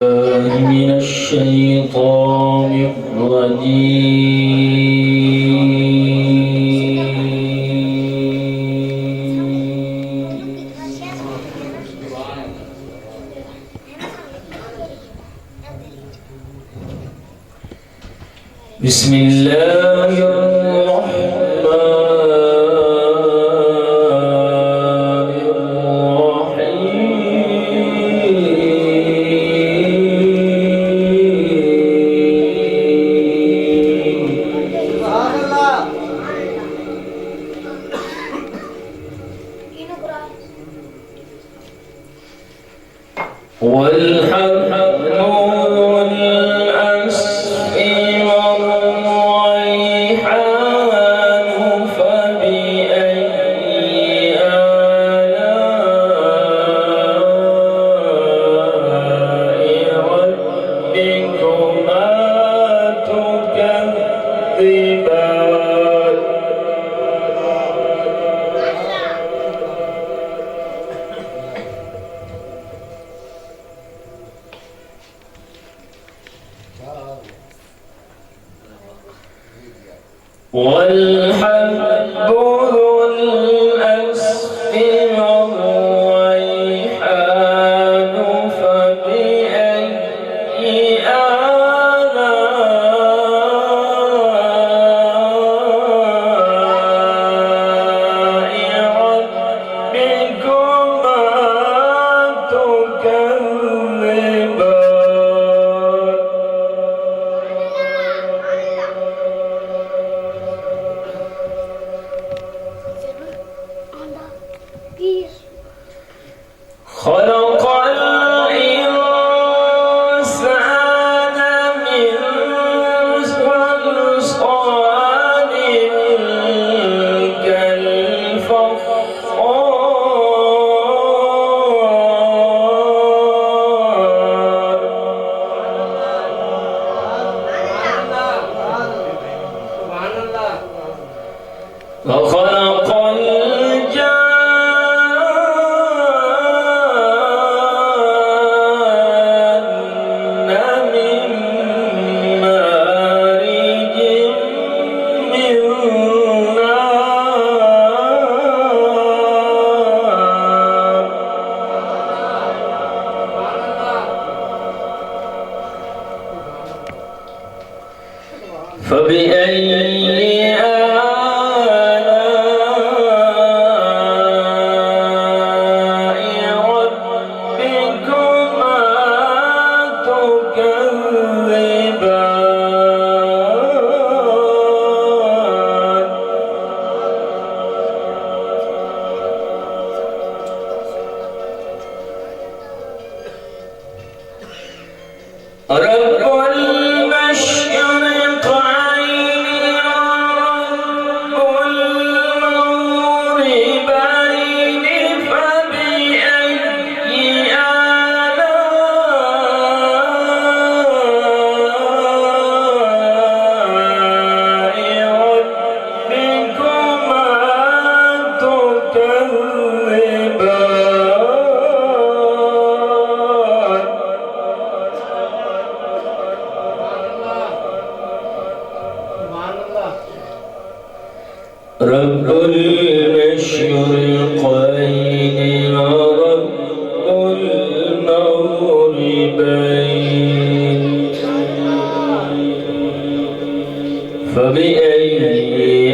من الشيطان الرجيم. بسم الله الرحمن والحب والأسف والريحان فبأي آلاء ربكما تكذبان. والحب ذو الأسف والريحان فبأي آلاء ربكما تكذبان. خلق الإنسان من صلصال كالفخار وخلق فبأي آلاء ربكما تكذبان. رب المشرقين ورب المغربين فبأي آلاء ربكما تكذبان. رب المشرقين ورب المغربين فبأي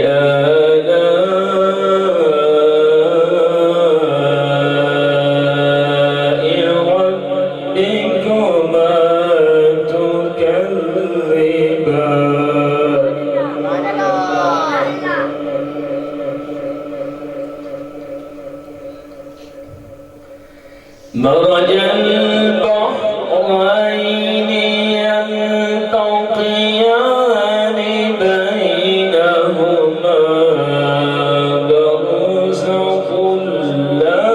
آلاء ربكما تكذبان. مرج البحرين يلتقيان بينهما برزخ لا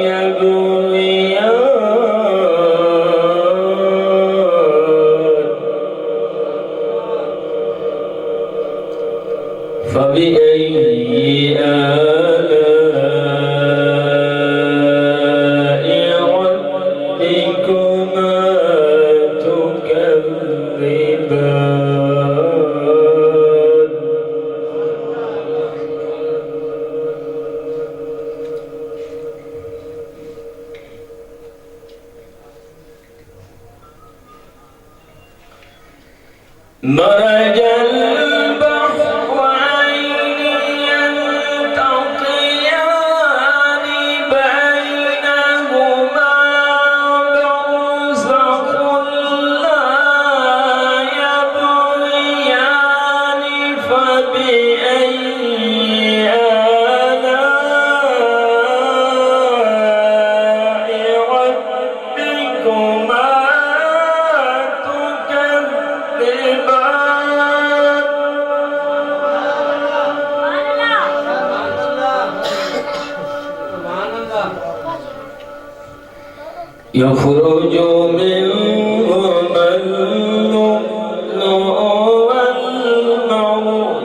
يبغيان فبأي آلاء ربكما مرج البحرين يلتقيان بينهما برزخ لا يبغيان فبأي آلاء ربكما يخرج منهما اللؤلؤ والمرجان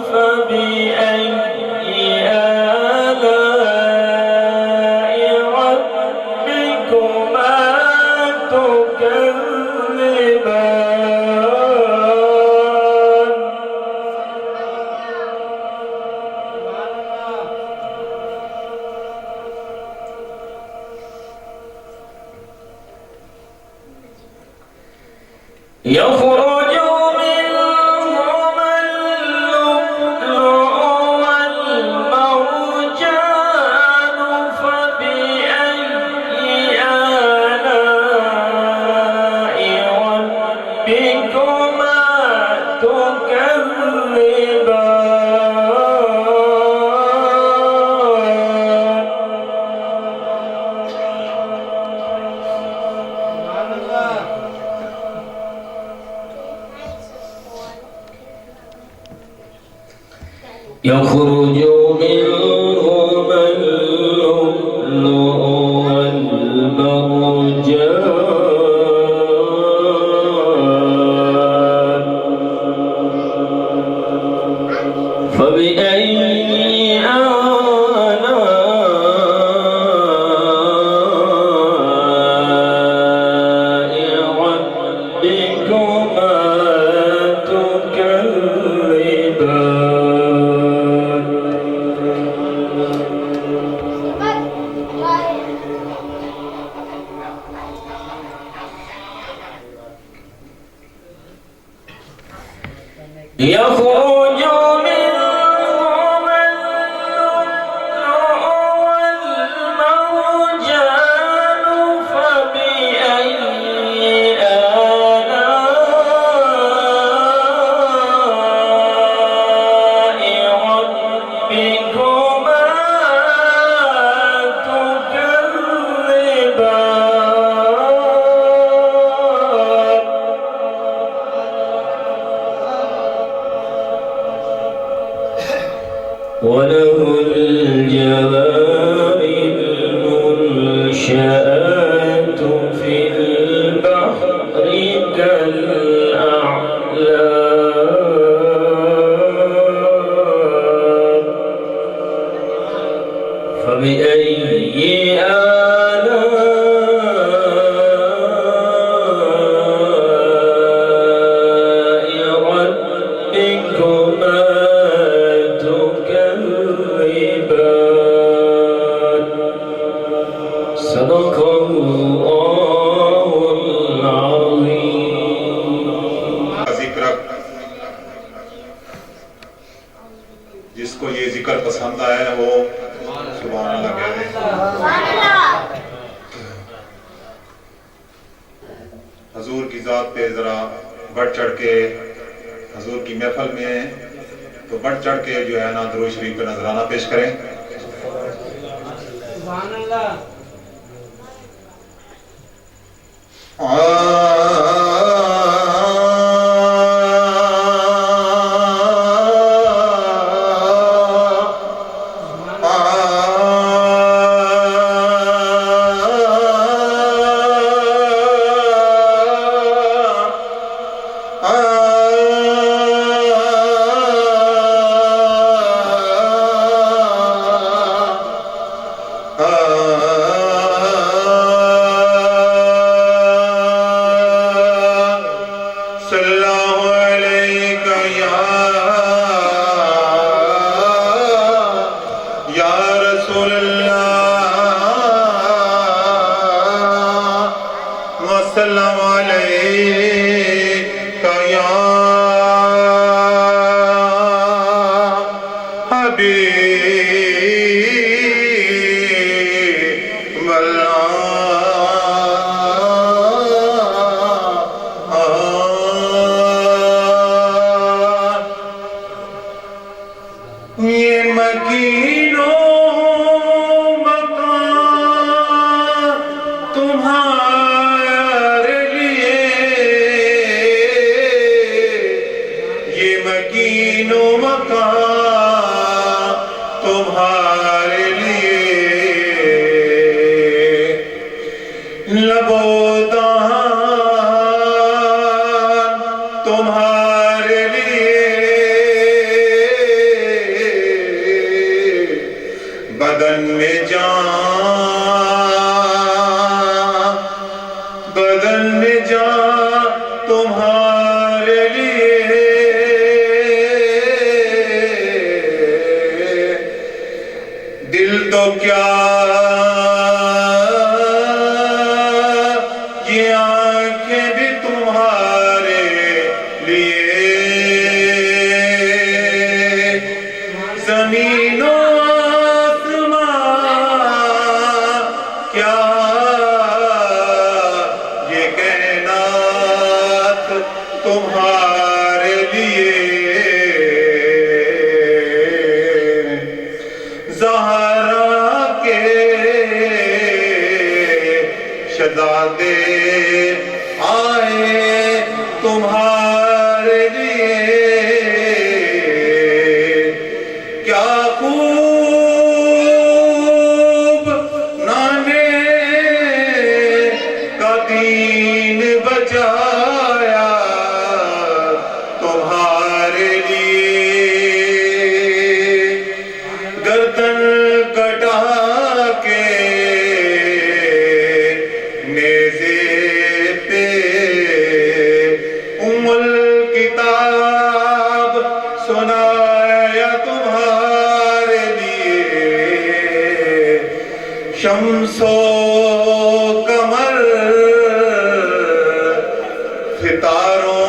فبأي آلاء ربكما تكذبان يخرج منهما اللؤلؤ والمرجان فبأي آلاء ربكما تكذبان يخرج منهما اللؤلؤ والمرجان فبأي آلاء ربكما تكذبان يخرج منهما اللؤلؤ والمرجان فبأي آلاء ربكما تكذبان وله الجوار المنشآت في البحر كالأعلام فبأي آلاء ربكما صدق الله العظيم। जिक्र जिसको ये जिक्र पसंद आया है वो सुभान अल्लाह कह दे। हजूर की जात पे जरा बढ़ चढ़ के हजूर की महफिल में तो बढ़ चढ़ के जो है ना दुरूद शरीफ का नजराना पेश करें। सुभान अल्लाह। वसल्लम अलैहि لبودان تمہارے لیے بدن میں جان تمہارے لیے دل تو کیا یہ آنکھیں بھی تمہارے لیے زمین و آسمان کیا یہ کائنات تمہارے لیے زہرا کے شہزادے آئے تمہارے لیے کیا خوب نانے کا دین بچایا تمہارے لیے گردن کٹا کے نیزے پہ ام الکتاب سنایا تمہارے لیے شمس و قمر ستاروں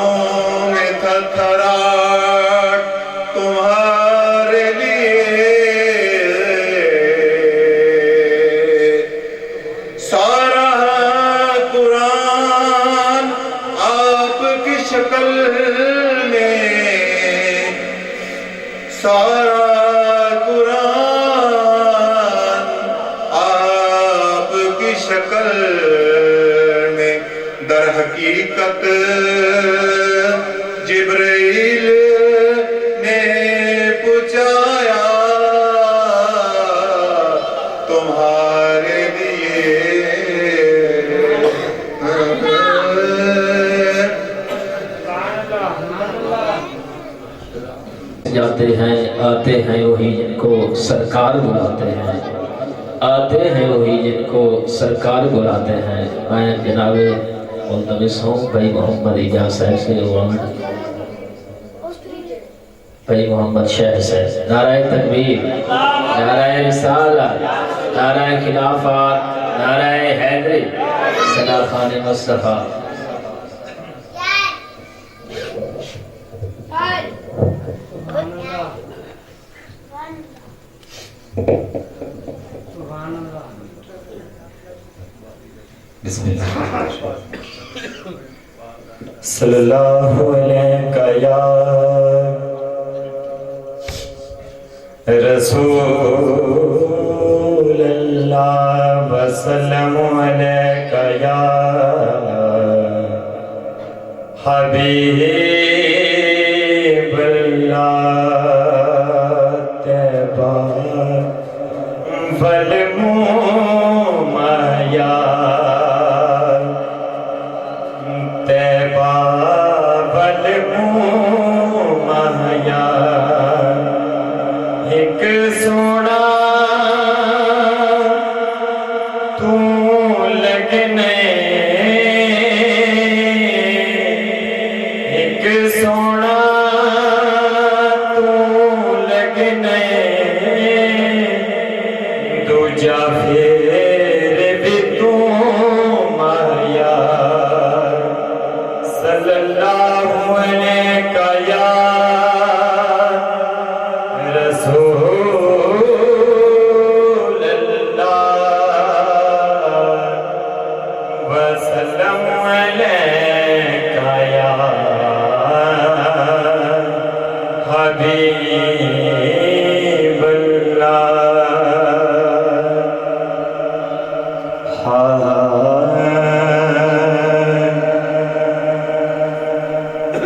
میں تھرتھراہٹ تمہارے لیے سارا قرآن آپ کی شکل میں سارا قرآن آپ کی شکل میں در حقیقت جبرائیل نے پہنچایا تمہارے لیے جاتے ہیں آتے ہیں وہی جن کو سرکار بلاتے ہیں آتے ہیں وہی جن کو سرکار بلاتے ہیں میں جناب ملتمس ہوں بھائی محمد اجاز صاحب سے اوارڈ بھائی محمد شیخ سے نعرہ تکبیر نعرہ رسالہ نعرہ خلافت نعرہ حیدری صدا خان مصطفیٰ بسم اللہ صلی اللہ علیہ یا رسول اللہ وسلم علیہ یا حبیب اللہ تیبہ والمومیا ایک سونا تو لگنے ایک سونا تو لگنے دوجا پھر بھی تو مایا صلی اللہ علیہ یا رسول اللہ وسلم علیہ یا حبیب اللہ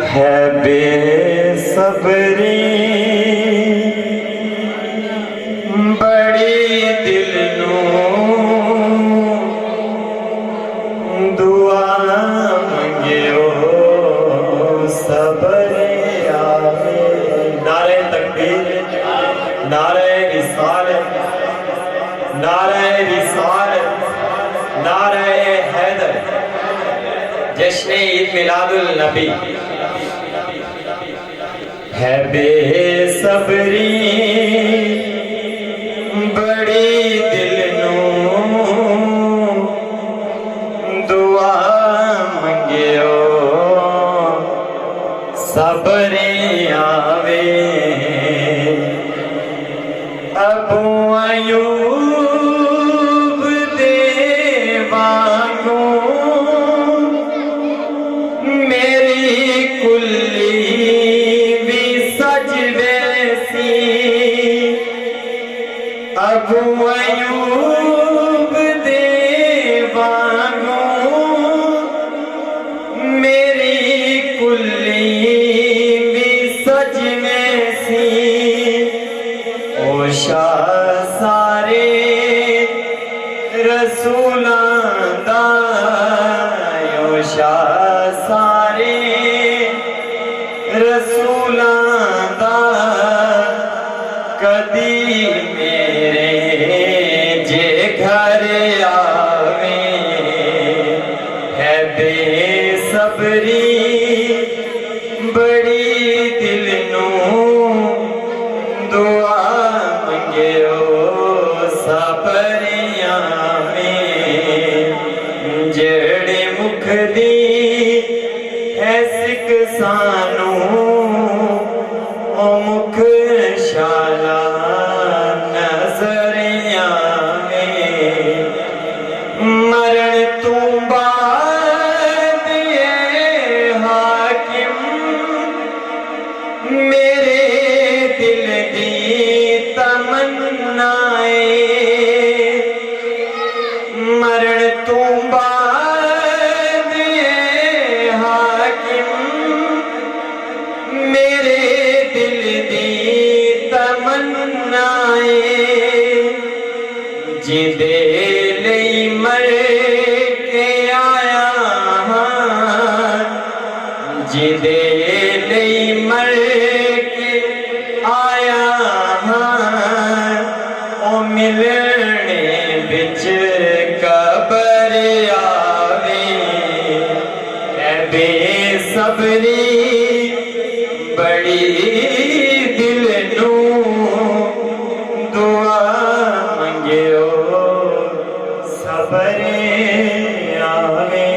ہے بے صبری بڑی دل نو दुआ मंगियो सबर आवे। नारे तकबीर, नारे रिसालत, नारे रिसालत, नारे हैदर, जश्न ईद मिलादुल नबी। है बेसबरी बड़ी दिल नूं दुआ मंगियो सबर आवे। अबू अयूब दे वांगू मेरी कुल्ली भी सज वैसी। अबू अयूब दे वांगू मेरी कुल्ली भी सज वैसी। ओ शाह सारे रसूलां दा, ओ शाह सारे रसूलां दा कदी मेरे जे घर आवे। है बेसबरी बड़ी दिल नूं दुआ मंगियो सबर आवे। जेड़े मुख दी है सिख सानू ओ मुख शाला नजर आवे। मरण तू बाद ये हाकिम मेरे दिल दी तमन्नाए। मरण तू बाद ये हाकिम मेरे दिल दी तमन्नाए। जिदे लई मर के आया हां, जिदे लई मर के आया हां, ओ मिलने बिच कबर आवे। ऐ बेसबरी बड़ी दिल नूं दुआ मंगियो सबर आवे।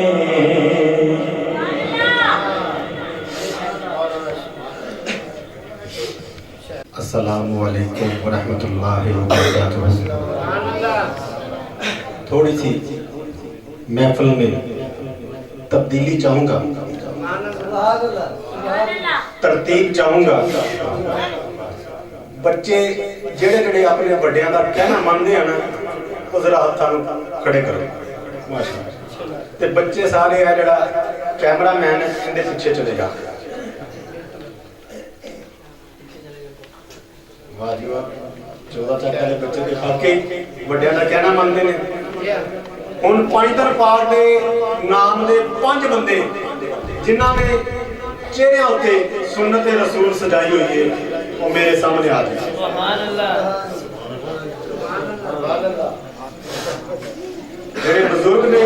अस्सलामु अलैकुम वरहमतुल्लाहि वबरकातुहू। थोड़ी सी महफिल में तब्दीली चाहूँगा, तरतीब चाहूँगा। बच्चे जेड़े जेड़े अपने वड्डियां दा कहना मनदे हैं ना, वो जरा हत्थां नूं खड़े करो। माशाअल्लाह। ते बच्चे सारे है जेड़ा कैमरा मैन है इनके पीछे चले जा। वाह जी वाह, 14 साल वाले बच्चे के वाकई वड्डियां दा कहना मनदे ने। हुण पैंतर पाक दे नाम दे 5 बंदे जिन्हां ने चेहरे उत्ते सुन्नत रसूल सजाई हुई है, वो मेरे सामने आ जाए। सुभान अल्लाह। जेड़े बुजुर्ग ने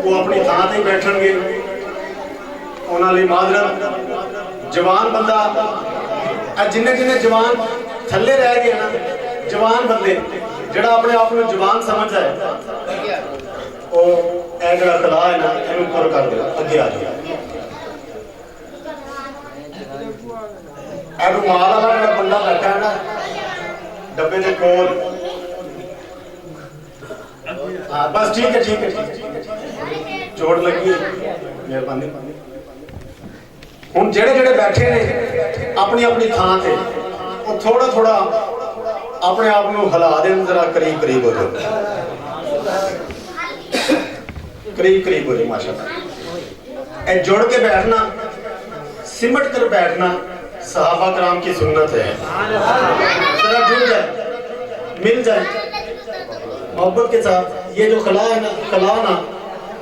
वो अपनी थां ते बैठणगे, उन्हां लई माजरत। जवान बंदा जिन्ने जिन्ने जवान थल्ले रह गए ना, जवान बंदे जेड़ा अपने आप को जवान समझदा है, वो ए जेड़ा खला है ना, इहनूं पुर कर दो, अगे आ जाओ। ए रुमाल वाला जेड़ा बंदा बैठा है ना डब्बे दे कोल, हाँ बस ठीक है ठीक है, चोट लगी, मेहरबानी। हुण जेड़े जेड़े बैठे ने अपनी अपनी थां ते, वो थोड़ा थोड़ा अपने आप को हिला देन, जरा करीब करीब हो जाओ, करीब करीब हो जाओ। माशाअल्लाह, ए जुड़ के बैठना, सिमट कर बैठना सहाबा कराम की सुन्नत है। जरा जुड़ जाए, मिल जाए मोहब्बत के साथ। ये जो खला है ना, खला ना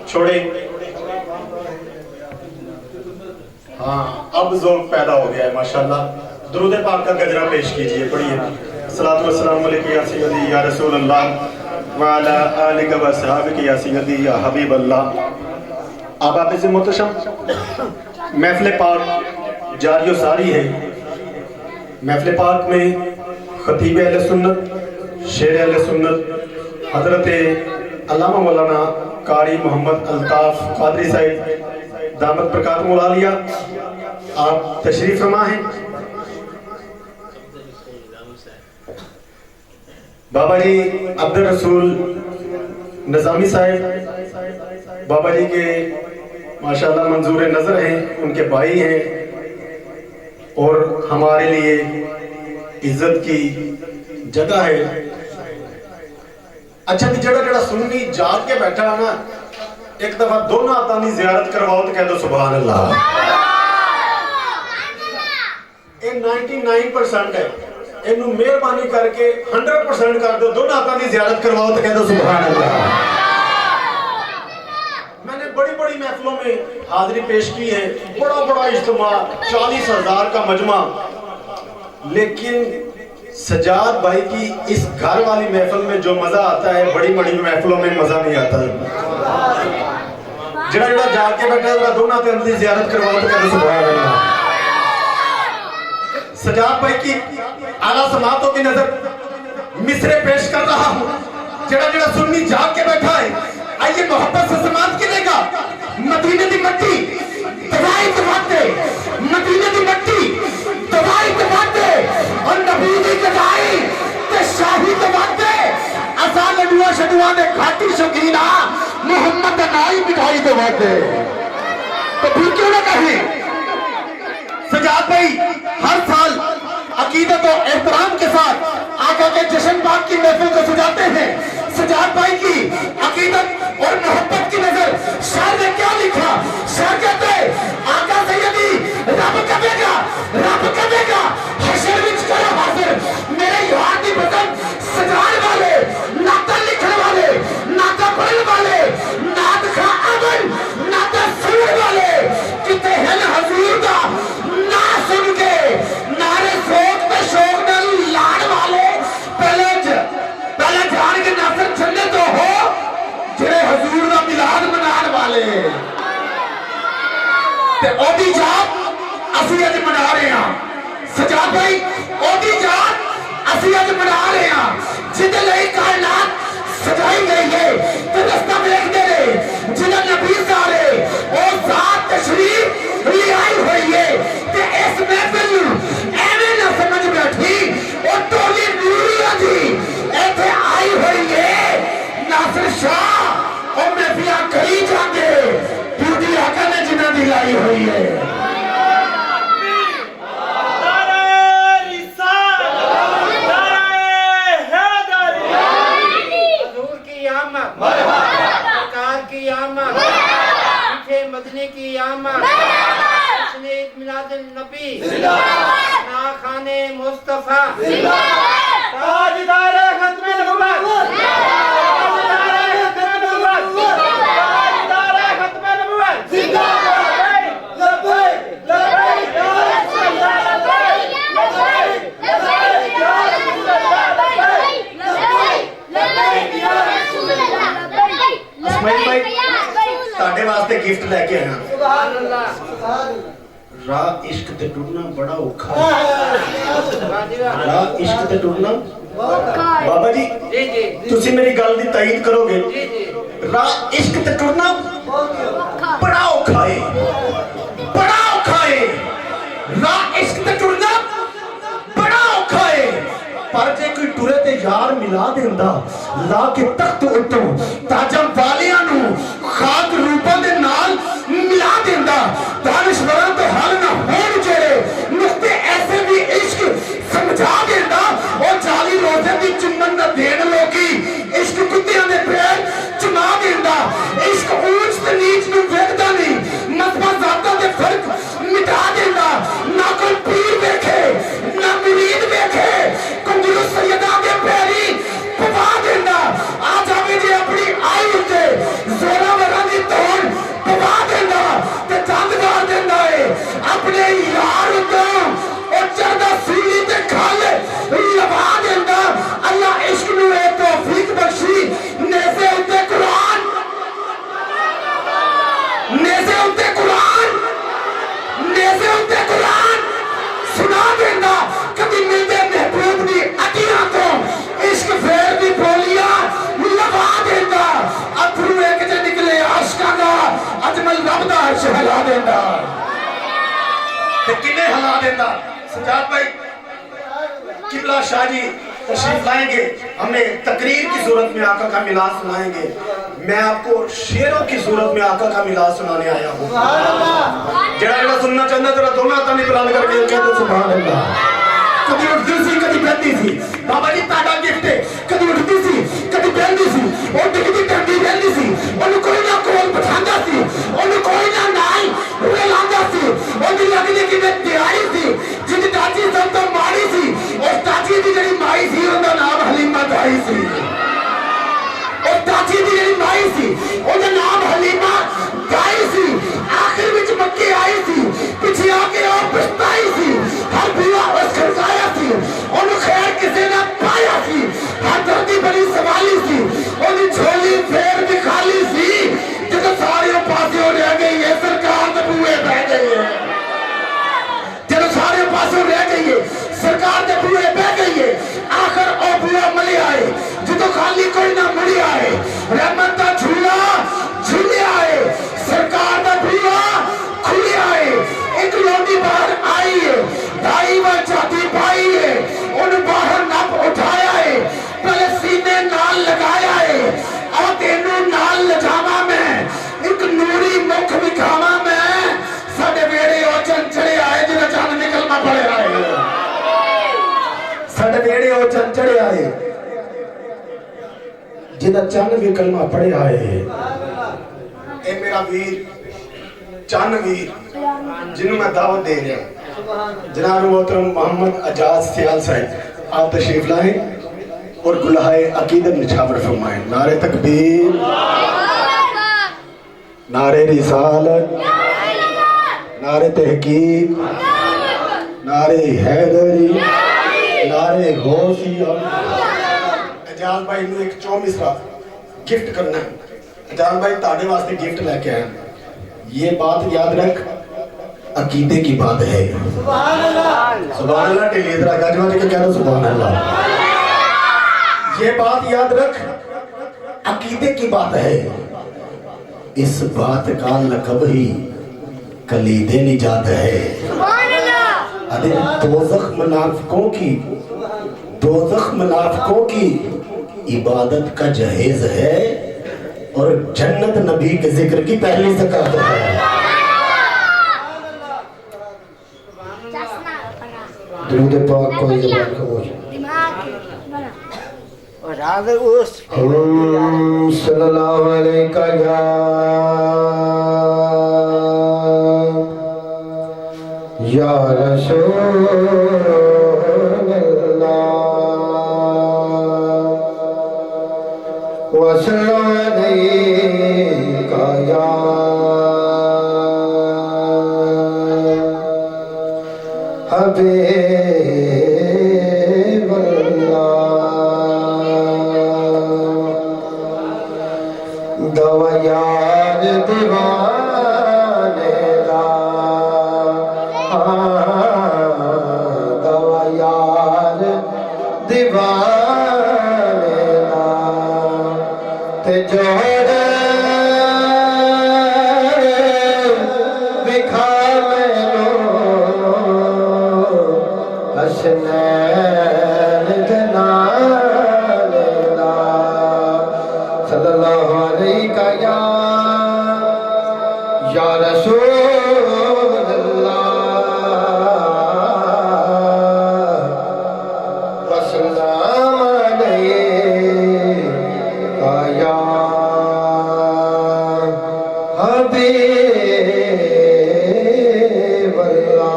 छोड़े। हाँ, अब ज़ौक़ पैदा हो गया है माशाल्लाह। दुरूद पाक का गजरा पेश कीजिए, पढ़िए। सलातु वस्सलाम अलैका या सय्यदी या रसूल अल्लाह व अला आलिका व असहाबिका या सय्यदी या हबीब अल्लाह। आबाब से मोहतरम, महफिल पाक जारी व सारी है। महफिल पाक में खतीब अहले सुन्नत, शेर अहले सुन्नत हजरत अल्लामा मौलाना कारी मोहम्मद अल्ताफ कादरी साहिब दामत बरकातुहुल आलिया, आप तशरीफ फरमा हैं। बाबा जी अब्दुल रसूल निजामी साहिब बाबा जी के माशाल्लाह मंजूर नजर हैं, उनके भाई हैं और हमारे लिए इज्जत की जगह है। अच्छा भी जड़ा जड़ा सुन्नी जाग के बैठा है ना, एक दफा दोनों हाथों की जियारत करवाओ तो कह दो सुभान अल्लाह। ये 99% है, इन्हों मेहरबानी करके 100% कर दो, दोनों हाथों की जियारत करवाओ तो कह दो सुभान अल्लाह। मैंने बड़ी बड़ी महफिलों में हाजिरी पेश की है, बड़ा बड़ा इज्तिमा, 40,000 का मजमा, लेकिन सजाद भाई की इस घर वाली महफिल में जो मजा आता है, बड़ी बड़ी महफिलों में मजा नहीं आता है। जड़ा जड़ा जाके बैठा है दोनों ते अंदर जियारत करवाओ तो कहते सुभान अल्लाह। सजाद भाई की आला समातों की नजर मिसरे पेश कर रहा हूँ। जड़ा जड़ा सुन्नी जाग के बैठा है, आइए मोहब्बत से समात गिरेगा। मदीने दी मट्टी दवाई दवाते, मदीने दी मट्टी दवाई दवाते और नबी दी गदाई ते शाही दवाते। असा लडुआ शडुआ दे घाटी शौकीना, मोहम्मद दा नाई मिठाई दवाते। तो फिर क्यों ना कहें, सजाद भाई हर साल अकीदत और एहतराम के साथ आका के जश्न बाग की महफिल को सजाते हैं। सजाद भाई की अकीदत और मोहब्बत की नजर शायर ने क्या लिखा? शायर कहते आका सैयदी रब कहेगा, रब कहेगा हशर विच करो हाजिर मेरे यार दी बदन सजाने वाले, नाता लिखने वाले, नाता पढ़ने वाले, नात खा अमन, नाता सुनने वाले कितने हैं हजूर दा ना सुन के नारे शोक पे शोक नाल लाड़ वाले। पहले जान के नासर छन्ने तो हो जेड़े हजूर दा मिलाद मनाने वाले ते ओदी जात असि अज मना रहे हैं। सजाद भाई ओदी जात असि अज मना रहे हैं, जिदे लई कायनात सजाई गई है। तो रस्ता देखते रहे जिन्हें नबी सारे और साथ तशरीफ ले आई हुई है। ते इस महफिल एवें ना समझ बैठी और टोली नूरिया जी ऐसे आई हुई है। नासिर शाह और महफिया करी जाते ड्यूटी आका ने जिन्हें दिलाई हुई है। मदनी की आमद, ईद मिलादुन नबी, ना खाने मुस्तफा, ताजदार खत्मे नबुव्वत, ताजदार खत्मे नबुव्वत, ताजदार खत्मे नबुव्वत, लब्बैक लब्बैक लब्बैक या रसूल अल्लाह, लब्बैक लब्बैक या रसूल अल्लाह, लब्बैक लब्बैक या रसूल अल्लाह। अस्माइल भाई ताड़े वास्ते गिफ्ट लेके आया। सुभान अल्लाह। राह इश्क ते टुरना बड़ा औखा है। राह इश्क ते टुरना बाबा जी तुसी मेरी गल दी तायीद करोगे? राह इश्क ते टुरना बड़ा औखा है, बड़ा औखा है। राह इश्क ते टुरना बड़ा औखा है, पर जे कोई टुरे ते यार मिला देंदा ला के तख्त उतो ताजम वालियां नु खाक रूपां दे नाल मिला देंदा। दानिशवरां तो हल ना होण जेड़े नुक्ते ऐसे भी इश्क समझा देंदा। और 40 रोजे दी चुम्मन दा देण लोकी इश्क कुत्तियां दे पैर चुमा देंदा। इश्क ऊंच ते नीच नु वेखदा नहीं, मजहब जातां दे फर्क मिटा देंदा। ना कोई पीर देखे ना मुरीद देखे, कुंगरू सैयदा दे पैरी पवा देंदा। आ जावे जे अपनी आई उते उत्ते कुरान नेज़े उत्ते कुरान सुना देंदा कभी मिलते महबूब दी अखियां तो इश्क फेर दी बोलियां लगा देंदा अथरू एक जे निकले आशिकां दा अजमल रब दा अर्श हिला देंदा ते किन्ने हिला देंदा। सजाद भाई किबला शाह जी तशरीफ लाएंगे, हमें तकरीर की सूरत में आका का मिलाद सुनाएंगे। मैं आपको शेरों की सूरत में आका का मिलाद सुनाने आया हूँ। जरा जरा सुनना चाहता जरा दोनों हाथों में बुलंद करके कहते सुभान अल्लाह। कभी उठती सी कभी बहती सी, बाबा जी ताड़ा गिफ्ट है। कभी उठती सी कभी बहती सी, और डिगदी टंडी बहती सी, और कोई ना कोल पठांदा सी, और कोई ना नाई रुए लांदा सी, और दी लगदी कि मैं तैयारी सी जिंद चाची सब तो मारी सी, और चाची दी जड़ी माई सी उनका नाम हलीमा दाई सी, और चाची दी जड़ी माई सी उनका नाम हलीमा दाई सी। आखिर विच मक्के आई सी, पिछे आके और पछताई सी, हर बुआ उस खड़काया सी, और खैर किसी ने पाया सी, हर दर्दी बड़ी सवाली सी, और झोली फेर भी खाली सी, जब सारे पासों रह गई है सरकार तो बुए बह गई है, जब सारे पासों रह गई है सरकार तो बुए बह गई है। आखिर ओ बुआ मले आए जो खाली कोई ना मुड़ी आए, रहमत का झूला झूले आए, सरकार का बुआ खुले आए। एक लोटी बाहर आई है, ढाई व छाती पाई है, उन बाहर नप उठाया है, पहले सीने नाल लगाया है, और तेनू नाल लजावा मैं एक नूरी मुख विखावा मैं, साडे वेड़े ओ चंचड़े आए जिन्हें चंद निकलना पड़े आए, साडे वेड़े ओ चंचड़े आए जिन्हें चंद विकलमा पड़े आए। ए मेरा वीर चंद वीर जिन्हों मैं दावत दे रहा जनाब मोहतरम मोहम्मद अजाज सियाल साहब, आप तशरीफ लाएं और गुलाहे अकीदत निछावर फरमाएं। नारे तकबीर, नारे रिसालत, नारे तहकीक, नारे हैदरी, नारे गौसिया। अजाज भाई ने एक 24 मिसरा गिफ्ट करना है। अजाज भाई ताड़े वास्ते गिफ्ट लेके आए, ये बात याद रख अकीदे की बात है। सुभान अल्लाह टेलीदरा गजवा के कहना सुभान अल्लाह। ये बात याद रख अकीदे की बात है, इस बात का लक़ब ही कलीदे निजात है। अरे दोज़ख मुनाफिकों की इबादत का जहेज है, और जन्नत नबी के जिक्र की पहली ज़कात है। दुरूद पाक कोई ज़बान खामोश। सल्लल्लाहु अलैहि या रसूल अल्लाह वसल्लम अलैका या हबीब दवा यार दीवाने दा, दवा यार दीवाने दा, ते जोड़ विखा मैनू हसनैन जनाने दा। सल्लल्लाहु अलैका या रसूल अल्लाह वसल्लम अलैका या हबीब अल्लाह।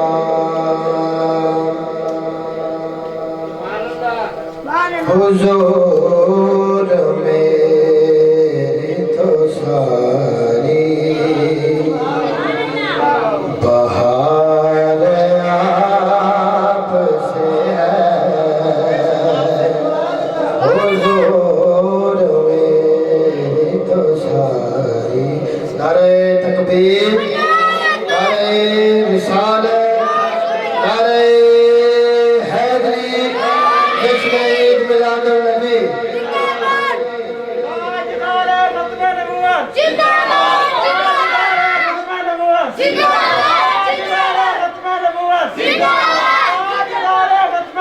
हुजूर मेरी तो सारी बहार आप से है, हुजूर मेरी तो सारी नारे तकबीर, नारे रिसालत, नारे हैदरी, जश्न ईद मिलादुन नबी।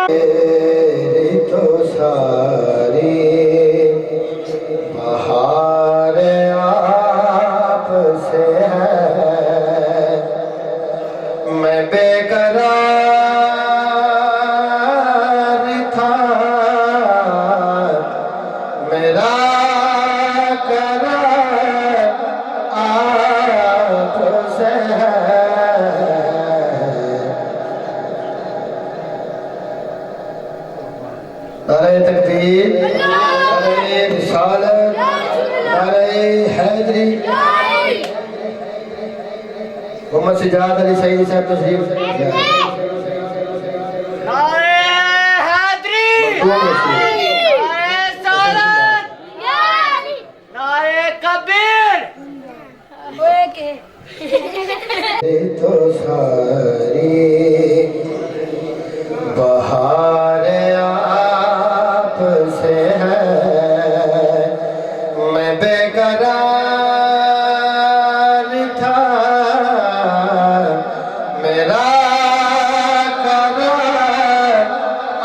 तेरी तो सारी बहार आप से है, मैं बेकरार था, मेरा करार आप से है। नारे तकबीर, नारे रिसालत, नारे हैदरी। मोहम्मद सिजाद अली सईद साहब तशरीफ नारे हैदरी, नारे सालत, नारे कबीर। तो सारी बहार आप से है, मैं बेकरार था, मेरा करार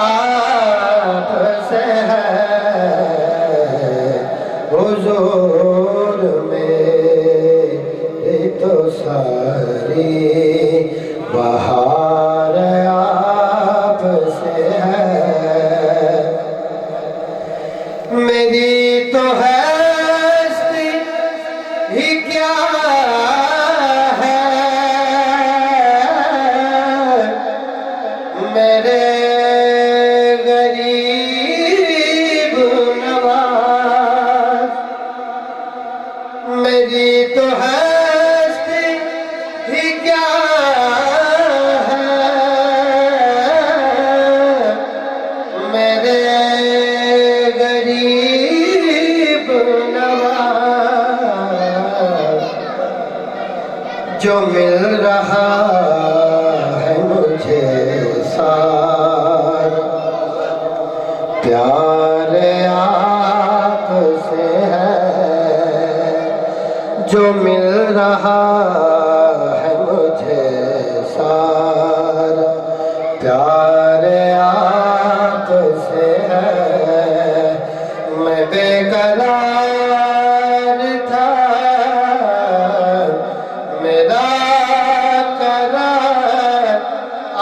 आप से है। हुजूर मेरी तो सारी बहार आप से है, मेरी तो हस्ती ही क्या है, मेरे गरीब नवाज। मेरी तो हस्ती ही क्या है, मेरे गरीब नवाज। जो मिल रहा है मुझे साथ, प्यार आप से है, जो मिल रहा है मुझे सारा, प्यार आप से है। मैं बेकरार था, मेरा करार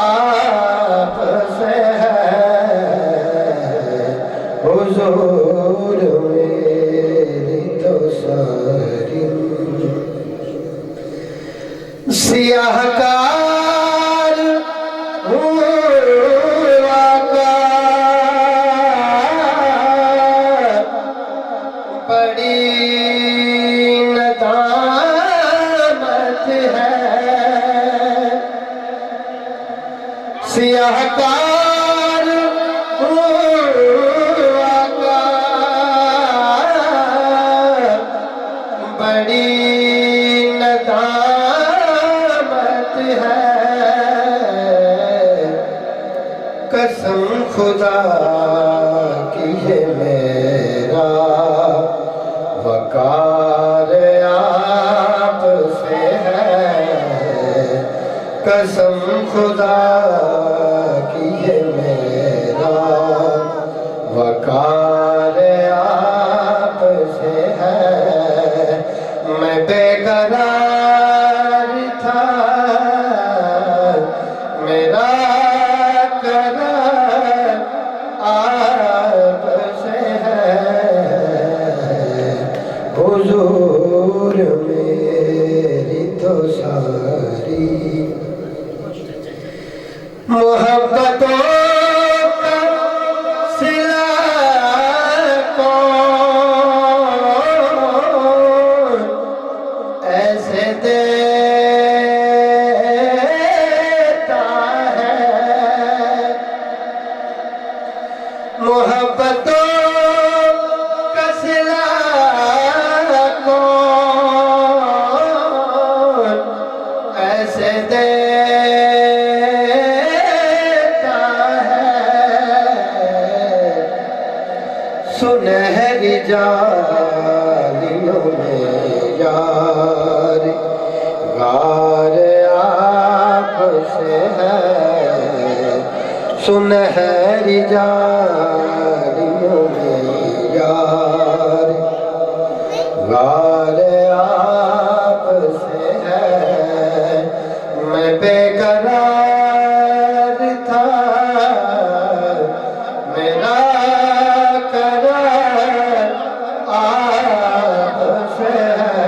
आप से है। हुजूर मेरी तो सारी सियाहकार हुआ का बड़ी नदामत है, सियाहकार हुआ का बड़ी नदामत है। कसम खुदा की है मेरा वकार आप से है, कसम खुदा की है मेरा वकार आप से है। मैं बेकरार था, मेरा करार आप से है। हुजूर मेरी तो सारी मोहब्बतों का सिला कौन ऐसे देता है, मोहब्बतों का सिला कौन सुनहरी जालियों में यार गार आपसे है मैं बेकरार था मेरा करार आपसे है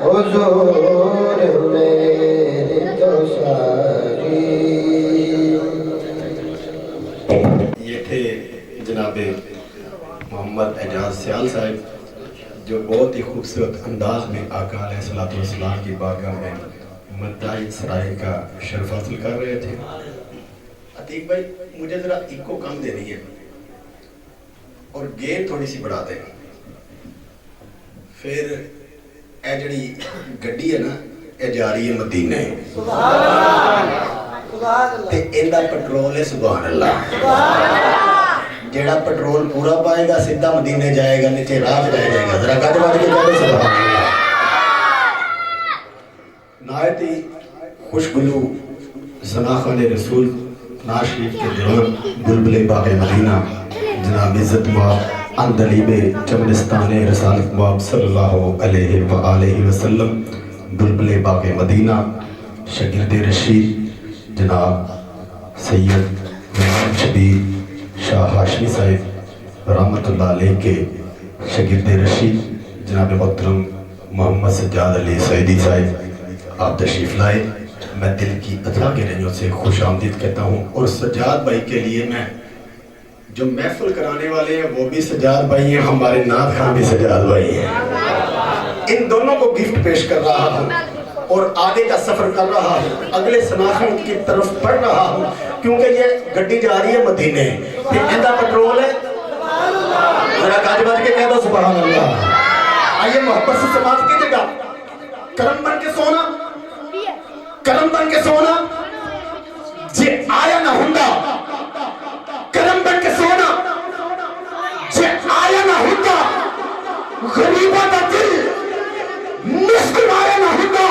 हुजूर मेरी तो सारी। ये थे जनाब मोहम्मद एजाज सियाल साहब जो बहुत ही खूबसूरत अंदाज में आका अलैहिस्सलाम की बारगाह में मद्दाई सराय का शर्फ हासिल कर रहे थे। अतीक भाई मुझे जरा इको कम देनी है और गेर थोड़ी सी बढ़ा देनी, फिर ए जड़ी गड्डी है ना ये जा रही है मदीने ते इंदा पेट्रोल है सुभान अल्लाह। जेड़ा पेट्रोल पूरा पाएगा सीधा मदीने जाएगा, नीचे राह रह जाएगा। जरा गज बज के कहो सुभान अल्लाह। नायत ही खुशगुलू सनाखान रसूल नाज शरीफ के दौरान बुलबुले बाग़े मदीना जनाब इज़्ज़त माब अंदलीबे चमनिस्तान रसालत माब सल्लल्लाहु अलैहि व आलिहि वसल्लम बुलबुले बाग़े मदीना शागिर्द रशीद जनाब सैयद इमाम शबीर शाह हाशमी साहिब रहमतुल्लाह अलैह के शागिर्द रशीद जनाब मोहतरम मोहम्मद सज्जाद अली सैदी साहिब आप तशरीफ लाए। मैं दिल की अथाह गहराइयों से खुश आमदीद कहता हूँ। और सज्जाद भाई के लिए मैं जो महफिल कराने वाले हैं वो भी सज्जाद भाई हैं, हमारे नाथ खान भी सज्जाद भाई हैं। इन दोनों को गिफ्ट पेश कर रहा हूँ और आगे का सफर कर रहा हूँ, अगले सनाखों की तरफ बढ़ रहा हूँ क्योंकि ये गड्डी जा रही है मदीने। इनका पेट्रोल है जरा काज बाज के कह दो सुभान अल्लाह। आइए मोहब्बत से समाप्त कीजिएगा। करम बन के सोना, करम बन के सोना जे आया ना हुंदा, करम बन के सोना जे आया ना हुंदा, गरीबा दा दिल मुस्कुराया ना हुंदा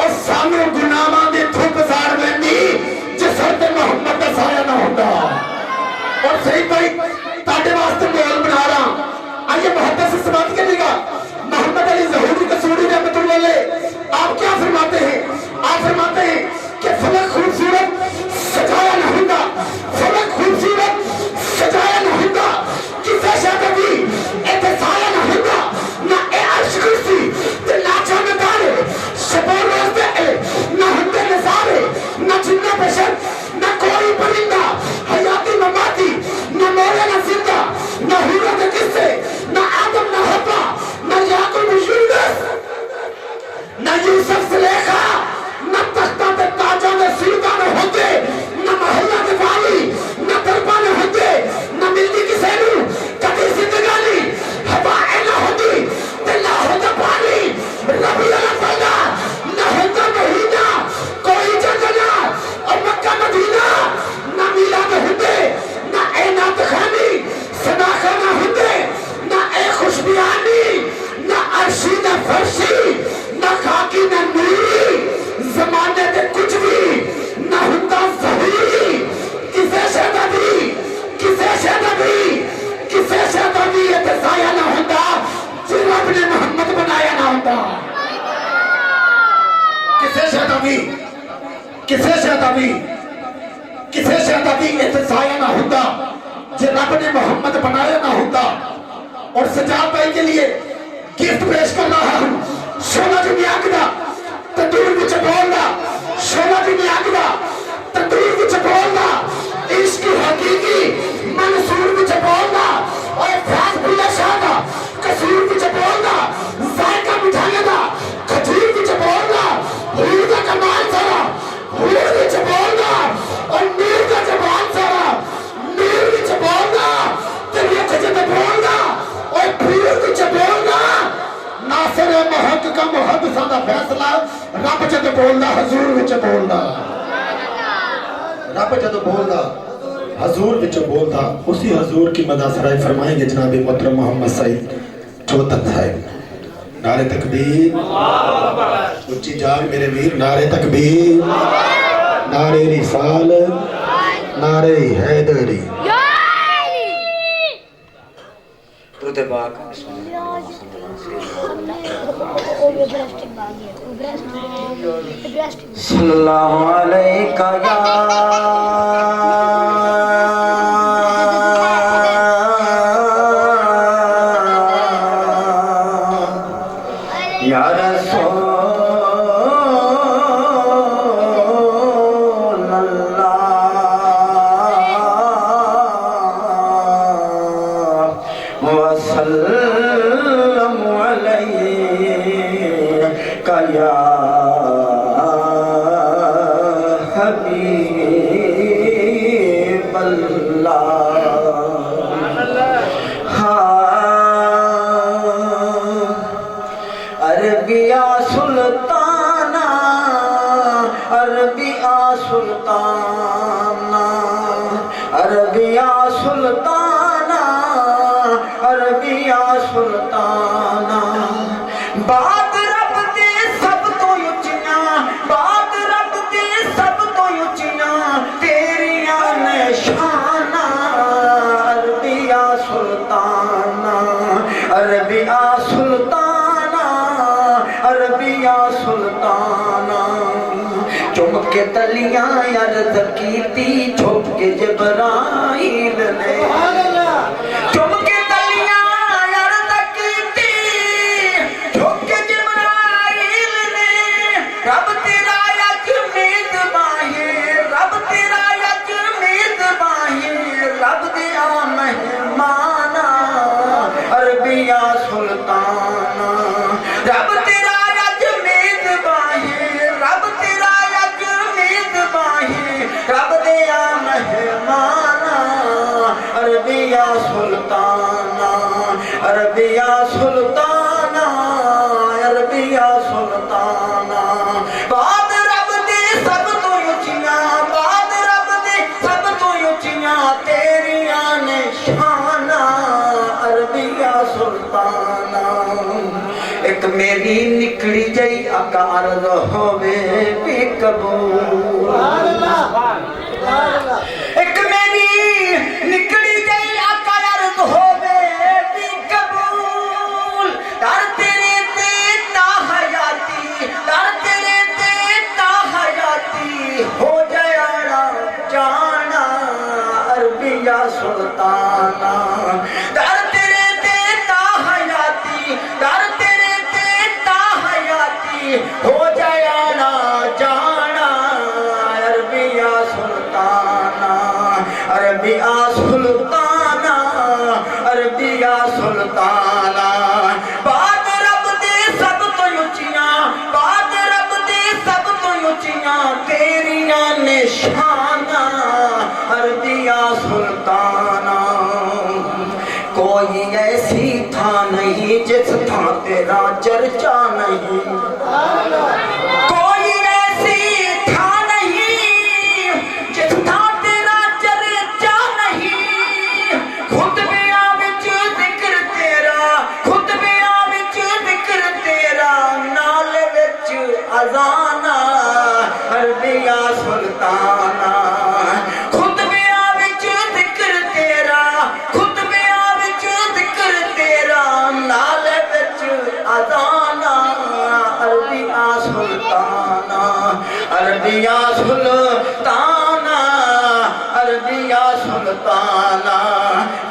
और सामने गुनामा दे थुप साड़ लेंदी जे सर ते मोहम्मद दा साया ना हुंदा। और सही भाई ताड़े वास्ते बोल बना रहा। आइए मोहब्बत से समाप्त कीजिएगा। मोहम्मद अली ज़हूरी कसूरी रहमतुल्लाह अलैह आप क्या फरमाते हैं? आप फरमाते हैं कि फलक खूबसूरत सजाया न हुंदा, फलक खूबसूरत सजाया न हुंदा, किसे शादी इत्थे साया न हुंदा, ना ए अर्श कुर्सी ते ना चंद तारे शबो रोज दे ना हुंदे नज़ारे, ना जिन्ना बशर ना कोई परिंदा, हयाती ममाती ना मोरे ना जिंदा, ना हुरत किस्से ना आदम ना हव्वा ना याकूब यूसुफ ना यूसुफ सुलेखा ना तख्ता ते ताजा दे सीधा न होते, ना महल्ला दे वाली ना दरबार न होते, ना मिलती किसे नू कदी जिंदगानी हवा ना होती ते ना होता पानी रबी अल फला ना होता महीना कोई जगना और मक्का मदीना ना मिलाद होते, ना ए नात खानी सदाका ना होते, ना ए खुशबियानी ना अर्शी ना फर्शी ना खाकी ना नूरी ज़माने ते कुछ भी ना हुंदा ज़हूरी। किसे शहदादी किसे शहदादी किसे शहदादी ये तसाया ना हुंदा जो रब ने मोहम्मद बनाया ना हुंदा। किसे शहदादी किसे शहदादी किसे शहदादी ये तसाया ना हुंदा जो रब ने मोहम्मद बनाया ना हुंदा। और सजाद भाई के लिए गिफ्ट पेश कर रहा हूँ। शोला जी ने आखदा तंदूर विच बोलदा, शोला जी ने आखदा तंदूर विच बोलदा, इश्क हकीकी मंसूर विच बोलदा, और फैज बुल्ला शाह दा कसूर विच बोलदा, जायका मिठाई दा खजूर विच बोलदा, हूर दा कमाल सारा हूर विच बोलदा, और नीर दा जवान सारा नीर विच बोलदा, तेरी जद बोलदा और पीर विच बोलदा। नासिर महक का मुहद्दिस दा फैसला रब जद बोलदा हजूर विच बोलदा, रब जद बोलदा हजूर विच बोलदा। उसी हजूर की मदासराय फरमाएंगे जनाब मोहतरम मोहम्मद सईद चौधरी साहब। नारे तकबीर, उच्ची जाग मेरे वीर, नारे तकबीर, नारे रिसाल नारे हैदरी तो बाक सल्लल्लाहु अलैका या रसूल अल्लाह वसल्लम अलैका या हबीब अल्लाह। अरबिया सुल्ताना अरबिया सुल्ताना अरबिया सुल्ताना अरबिया सुल्ताना बात रब दे सब तो उचिया बात रब दे सब तो उचिया तेरिया निशाना अरबिया सुल्ताना अरबिया सुल्ताना अरबिया सुल्ताना चुम के तलियां अर्ज कीती झुक के जबराइल ने चुम के तलियां अर्ज कीती झुक के जबराइल ने रब तेरा अज मेज़बान रब तेरा अज मेज़बान रब दिया मेहमाना अरबिया सुल्ताना रब तेरा अज मेज़बान रब तेरा अज मेज़बान रब दिया मेहमाना अरबिया सुल्ताना अरबिया सुल्ताना अरबिया सुल्ताना बात रब दे सब तो उचिया बात रब दे सब तो उचिया तेरिया निशाना अरबिया सुल्ताना एक मेरी निकली जई अकारज होवे भी कबूल एक मेरी निकली जई अकारज होवे भी कबूल दर तेरे ते ता हयाती दर तेरे ते ता हयाती हो जाना जाना अरबिया सुल्ताना दर तेरे ते ता हयाती दर तेरे ते ता हयाती हो जाना जाना अरबिया सुल्ताना अरबिया सुल्ताना अरबिया सुल्ताना बात रब दे सब तो उचिया बात रब दे सब तो उचिया तेरिया निशाना अरबिया सुल्ताना कोई ऐसी था नहीं जिस था तेरा चर्चा नहीं कोई ऐसी था नहीं जिस था तेरा चर्चा नहीं खुद बिया विच जिक्र तेरा खुद बिया विच जिक्र तेरा नाल विच अजाना अरबिया सुल्ताना खुद बिया विच जिक्र तेरा खुद बिया विच जिक्र तेरा नाल विच अजाना अरबिया सुल्ताना अरबिया सुल्ताना अरबिया सुल्ताना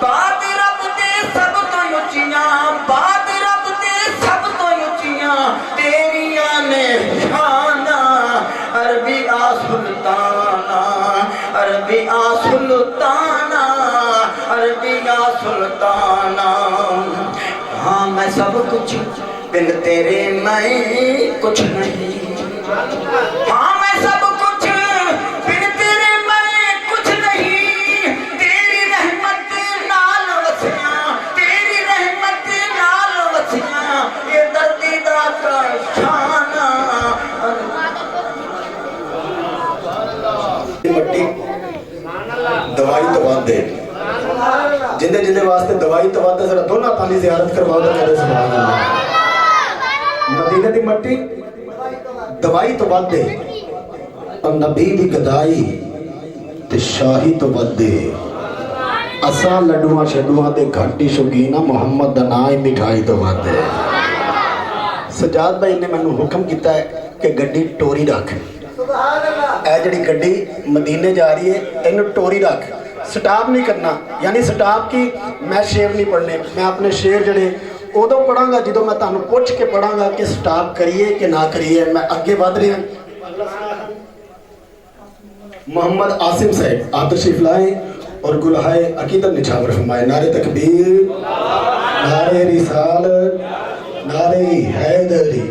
बात रब दे सब तो उचिया बात रब दे सब तो उचिया तेरिया निशाना अरबिया सुल्ताना अरबिया सुल्ताना अरबिया सुल्ताना हाँ मैं सब कुछ बिन तेरे मैं कुछ नहीं हाँ मैं सब कुछ बिन तेरे मैं कुछ नहीं तेरी रहमत नाल वसिया तेरी रहमत नाल वसिया ये दर्दी दा शाना मट्टी दवाई तो बंद है जिंदे जिंदे वास्ते दवाई तो बंद है जरा दोनों ताली ज़ियारत करवाओ तो करे सुभान अल्लाह मदीने दी मट्टी दवाई तो बंद है और नबी दी गदाई ते शाही तो वधे असा लड्डुआ छड्डुआ ते घाटी शौकीन मुहम्मद दा नाम ही मिठाई तो वधे। सजाद भाई ने मैनू हुक्म किया है कि गड्डी टोरी रख, ए जड़ी गड्डी मदीने जा रही है इन्हू टोरी रख, स्टॉप नहीं करना। यानी स्टॉप की मैं शेर नहीं पढ़ने, मैं अपने शेर जड़े उदों पढ़ांगा जो मैं तुहानू पुछ के पढ़ांगा कि स्टॉप करिए कि ना करिए। मैं अगे बढ़ रहा। मोहम्मद आसिम साहब आप तशरीफ लाए और गुलहाए अकीदत निछावर फरमाए। नारे तकबीर, नारे रिसालत, नारे हैदरी।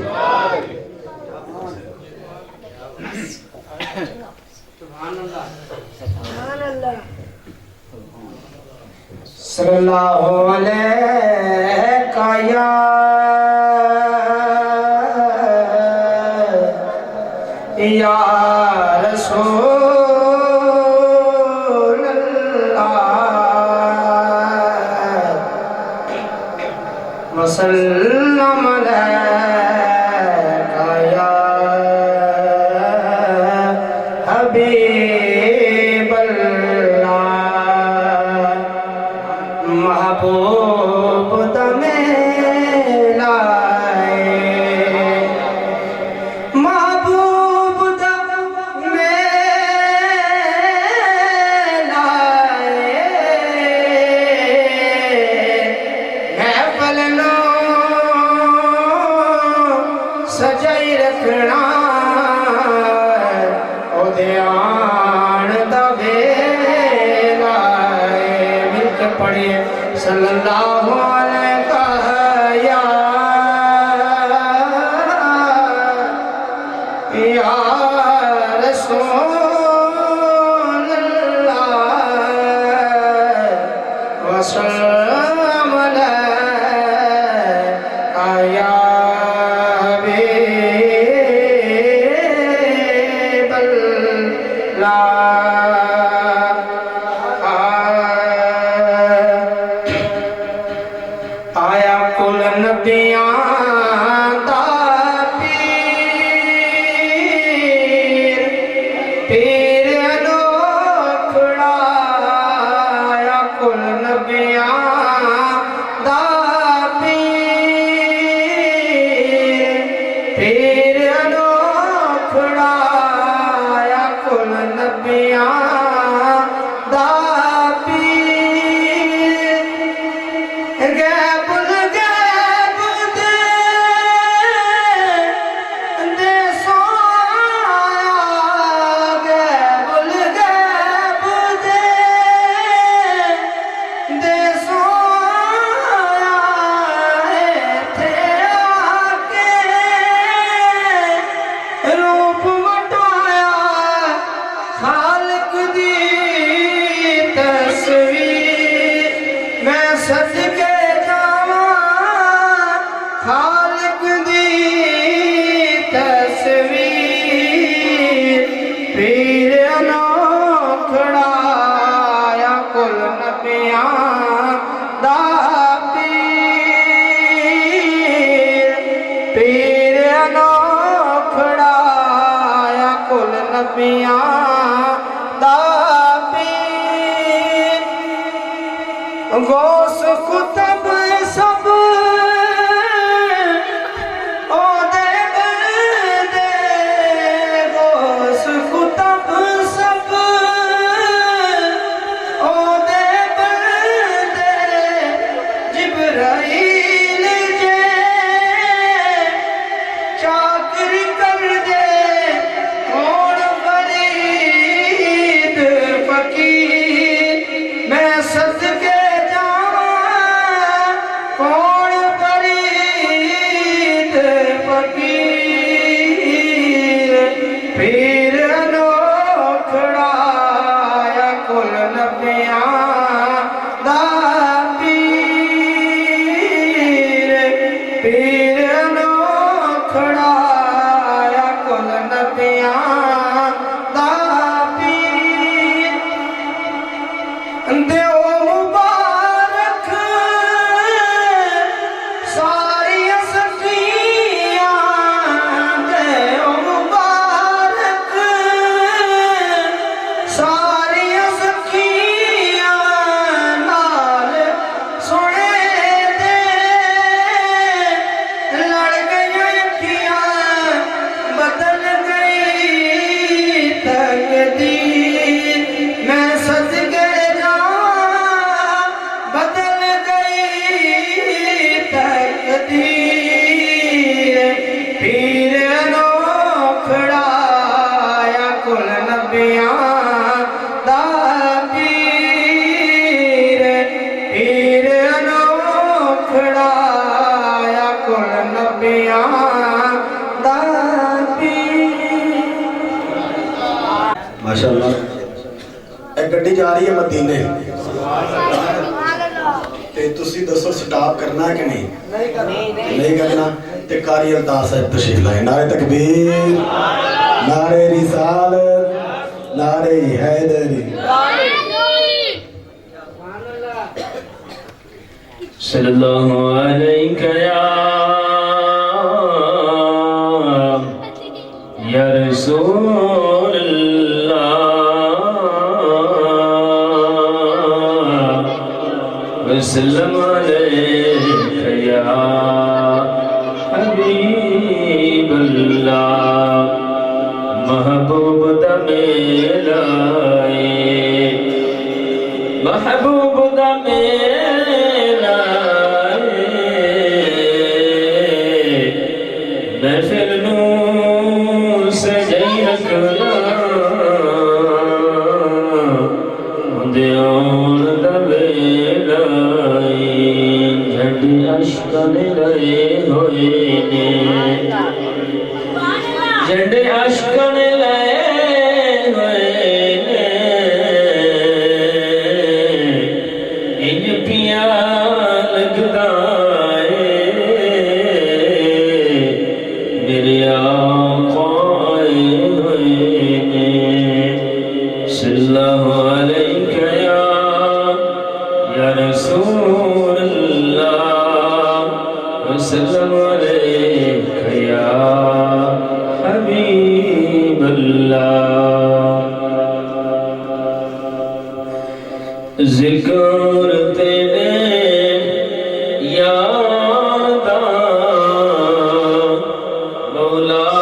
सल्लल्लाहु अलैका या रसूल अल्लाह वसल्लम अलैका या हबीब महबूब दमे लाए, महबूब दमे लाए, महफल लो सजाई रखना ओदे आन दा वेला मिलके पढ़िए। सल्लल्लाहु अलैका या रसूल अल्लाह वसल्लम अलैका या हबीब अल्लाह। आया कुल नबियां दा पीर, पीर अनोखड़ा। आया कुल नबियां दा पीर, पीर अनोखड़ा। आया कुल नबियां दा पीर, गैबुल गैब दे सोया, गैबुल गैब दे सोया, इत्थे आके रूप वटाया खालिक दी तस्वीर। मैं सदके खालिक दी तस्वीर, पीर अनोखड़ा। आया कुल नबियां दा पीर, पीर अनोखड़ा। आया कुल नबियां दा पीर, गौस कुतब सब ओदे बंदे, गौस कुतब सब ओदे बंदे। जिब्राइल जे चाकरी कर दे कौन फरीद फकीर। मैं सदके कौन फरीद फकीर, पीर अनोखड़ा। आया कुल नबियां दा पीर, पीर अनोखड़ा। आया कुल ਗੱਡੀ ਜਾ ਰਹੀ ਹੈ ਮਦੀਨੇ ਤੇ ਤੁਸੀਂ ਦੱਸੋ ਸਟਾਪ ਕਰਨਾ ਕਿ ਨਹੀਂ ਨਹੀਂ ਕਰਨਾ ਤੇ ਕਾਰੀ ਅਰਦਾਸ ਸਾਹਿਬ ਤਸ਼ਰੀਫ ਲਾਏ ਨਾਰੇ ਤਕਬੀਰ ਨਾਰੇ ਰਿਸਾਲਤ ਨਾਰੇ हैदरी सल्लल्लाहु अलैहि या रसूल अल्लाह वसल्लम अलैहि या हबीब अल्लाह महबूब दा मेलाए महबूब दा महफिल नूं सजाई रखना हुंदे आउण दा वेला झंड अश्कां दे लए होए ने झंड अश्कां दे लए होए ने इंज पिया लगदा सल्लल्लाहु अलैहि या रसूल अल्लाह वसल्लम अलैहि या हबीब अल्लाह ज़िक्र तेरे यार दा मौला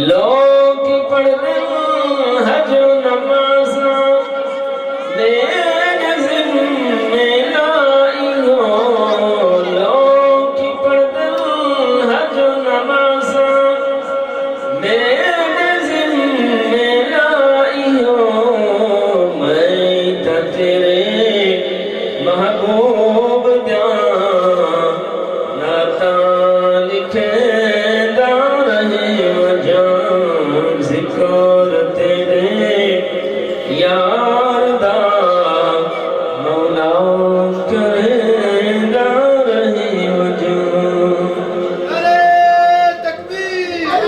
लोग पढ़ते हैं जो नमाज़ मेरे ज़िम्मे लाई हो लोग पढ़ते हैं जो नमाज़ मेरे ज़िम्मे लाई हो मैं तो तेरे महबूब दा नाता लिखे यार दा मौला करेंदा रहे वजूद नारे तकबीर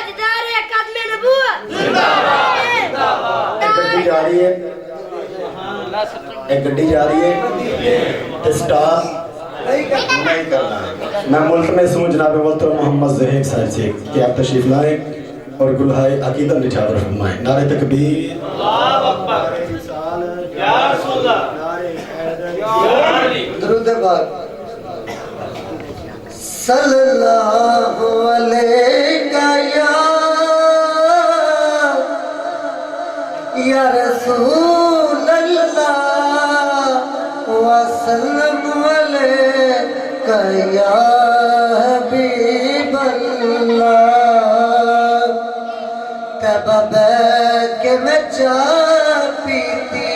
जदारे कदम नबूवत जिंदाबाद गड्डी जा रही है एक गड्डी जा रही है ते स्टार नहीं करना है मैं मुल्क में सूं जनाब मोहतरम मोहम्मद ज़हीर साहब से कि आप तशरीफ लाएं और गुलहाय अकीदत निछावर फरमाएं नारे तकबीर अल्लाहु अकबर या रसूल अल्लाह नारे हैदरी दरूद पाक सल्लल्लाहु अलैहि या रसूल अल्लाह वसल्लम अलैहि या हबीब अल्लाह तब के मैं चाह पीती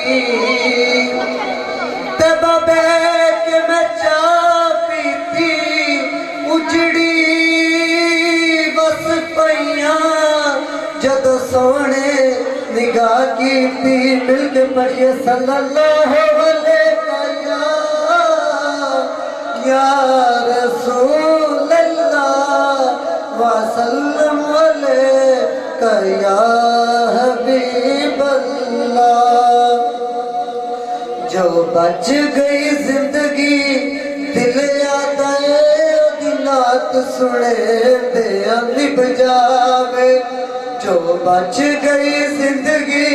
نگاہ کی تھی مل کے پڑھیے صلی اللہ علیہ یا رسول اللہ وسلم علیہ یا حبیب اللہ. جو بچ گئی زندگی دل یاد آئے نات سنے دیا نب جاوے. جو بچ گئی زندگی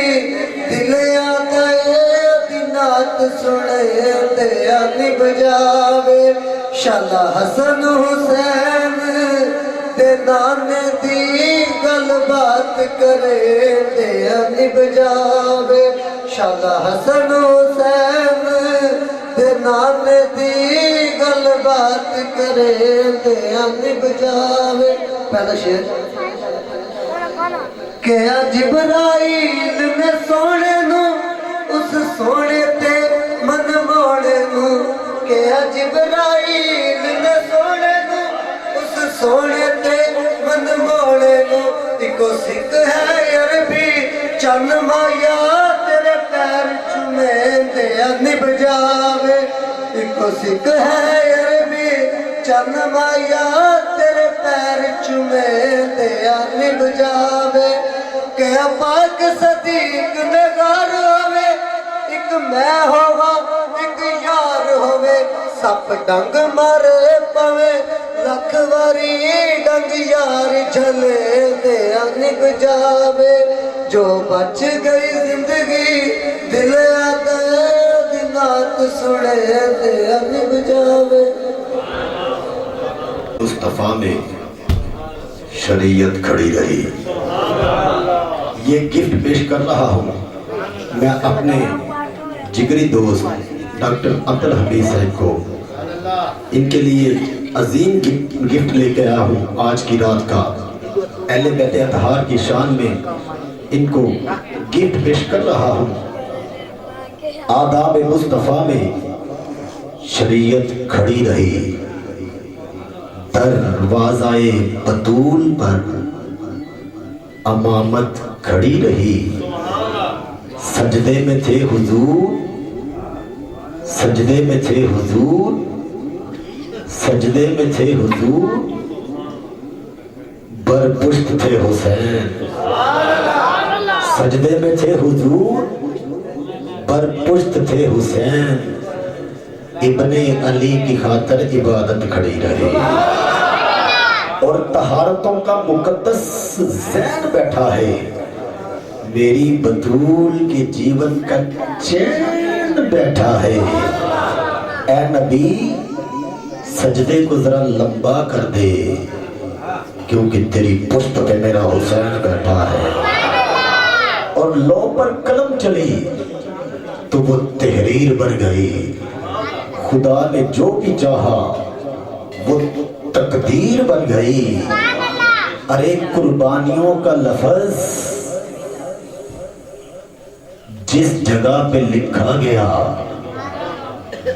دل یاد آئے نات سنے دیا نب جاوے. شالا حسن حسین دے نانے دی گل بات کرے دیا نب جاوے. شالا حسن حسین دے نانے دی گل بات کرے دیا نب جاوے. پہلا شعر کہ جبرائیل نے سونے نو اس سونے تے من موڑے نو. کہ جبرائیل نے سونے نو اس سونے تے من موڑے نو. ایکو سکھ ہے عربی چن مایا تیرے پیر چومے دیا نب جاوے. ایکو سکھ ہے عربی چن مایا تیرے پیر چومے دیا نب جاوے. کہ پاک صدیق نگار ہوئے ایک میں ہوا ایک یار ہوئے. سپ ڈنگ مارے پوے لکھ واری ڈنگ یار جھلے دیا نب جاوے. جو بچ گئی زندگی دل آتا دنات سنے دیا نب جاوے. مصطفیٰ میں شریعت کھڑی رہی. یہ گفٹ پیش کر رہا ہوں میں اپنے جگری دوست ڈاکٹر عبدالحمید صاحب کو. ان کے لیے عظیم گفٹ لے کے آیا ہوں آج کی رات کا. اہل بیت اطہار کی شان میں ان کو گفٹ پیش کر رہا ہوں. آداب مصطفیٰ میں شریعت کھڑی رہی. دروازہ بطول پر امامت کھڑی رہی. سجدے میں تھے حضور سجدے میں تھے حضور سجدے میں تھے حضور برپشت تھے حسین. سجدے میں تھے حضور برپشت تھے حسین. ابن علی کی خاطر عبادت کھڑی رہی. اور طہارتوں کا مقدس زین بیٹھا ہے. میری بطول کے جیون کا چین بیٹھا ہے. اے نبی سجدے کو ذرا لمبا کر دے کیونکہ تیری پشت پہ میرا حسین بیٹھا ہے. اور لو پر قلم چلی تو وہ تحریر بن گئی. خدا نے جو بھی چاہا وہ تقدیر بن گئی. ارے قربانیوں کا لفظ جس جگہ پہ لکھا گیا